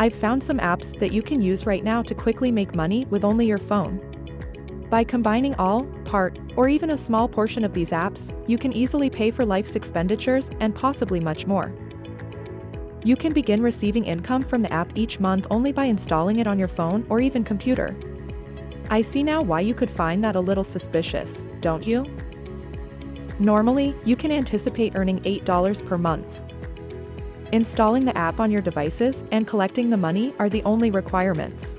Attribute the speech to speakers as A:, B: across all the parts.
A: I've found some apps that you can use right now to quickly make money with only your phone. By combining all, part, or even a small portion of these apps, you can easily pay for life's expenditures and possibly much more. You can begin receiving income from the app each month only by installing it on your phone or even computer. I see now why you could find that a little suspicious, don't you? Normally, you can anticipate earning $8 per month. Installing the app on your devices and collecting the money are the only requirements.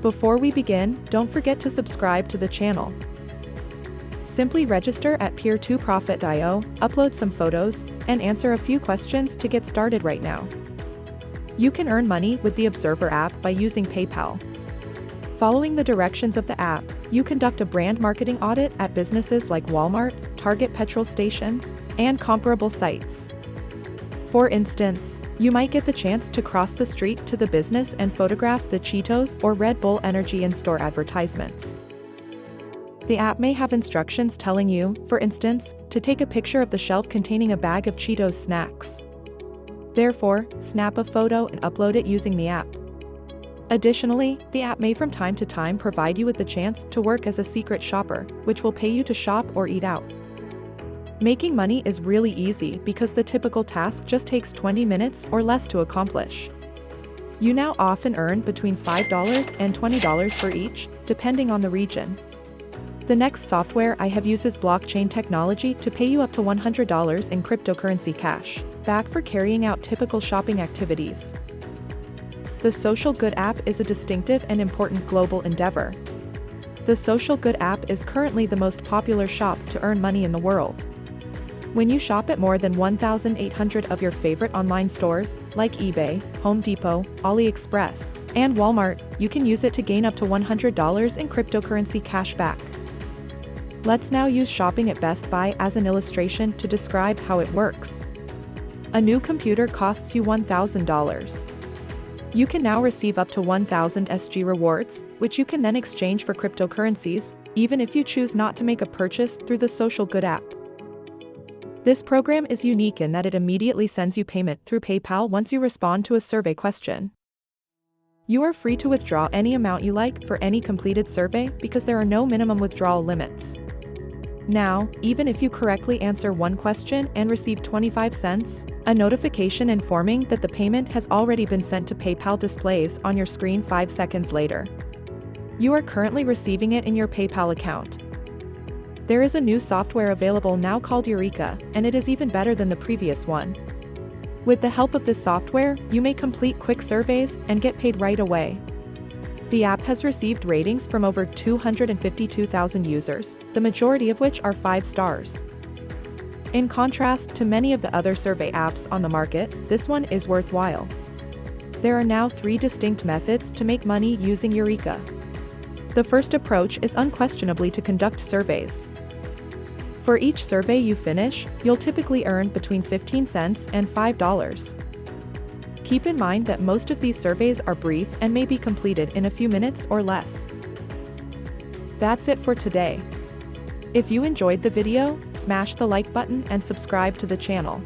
A: Before we begin, don't forget to subscribe to the channel. Simply register at peer2profit.io, upload some photos, and answer a few questions to get started right now. You can earn money with the Observer app by using PayPal. Following the directions of the app, you conduct a brand marketing audit at businesses like Walmart, Target petrol stations, and comparable sites. For instance, you might get the chance to cross the street to the business and photograph the Cheetos or Red Bull energy in-store advertisements. The app may have instructions telling you, for instance, to take a picture of the shelf containing a bag of Cheetos snacks. Therefore, snap a photo and upload it using the app. Additionally, the app may from time to time provide you with the chance to work as a secret shopper, which will pay you to shop or eat out. Making money is really easy because the typical task just takes 20 minutes or less to accomplish. You now often earn between $5 and $20 for each, depending on the region. The next software I have uses blockchain technology to pay you up to $100 in cryptocurrency cash back for carrying out typical shopping activities. The Social Good app is a distinctive and important global endeavor. The Social Good app is currently the most popular shop to earn money in the world. When you shop at more than 1,800 of your favorite online stores, like eBay, Home Depot, AliExpress, and Walmart, you can use it to gain up to $100 in cryptocurrency cash back. Let's now use shopping at Best Buy as an illustration to describe how it works. A new computer costs you $1,000. You can now receive up to 1,000 SG rewards, which you can then exchange for cryptocurrencies, even if you choose not to make a purchase through the Social Good app. This program is unique in that it immediately sends you payment through PayPal once you respond to a survey question. You are free to withdraw any amount you like for any completed survey because there are no minimum withdrawal limits. Now, even if you correctly answer one question and receive 25 cents, a notification informing that the payment has already been sent to PayPal displays on your screen 5 seconds later. You are currently receiving it in your PayPal account. There is a new software available now called Eureka, and it is even better than the previous one. With the help of this software, you may complete quick surveys and get paid right away. The app has received ratings from over 252,000 users, the majority of which are 5 stars. In contrast to many of the other survey apps on the market, this one is worthwhile. There are now 3 distinct methods to make money using Eureka. The first approach is unquestionably to conduct surveys. For each survey you finish, you'll typically earn between 15 cents and $5. Keep in mind that most of these surveys are brief and may be completed in a few minutes or less. That's it for today. If you enjoyed the video, smash the like button and subscribe to the channel.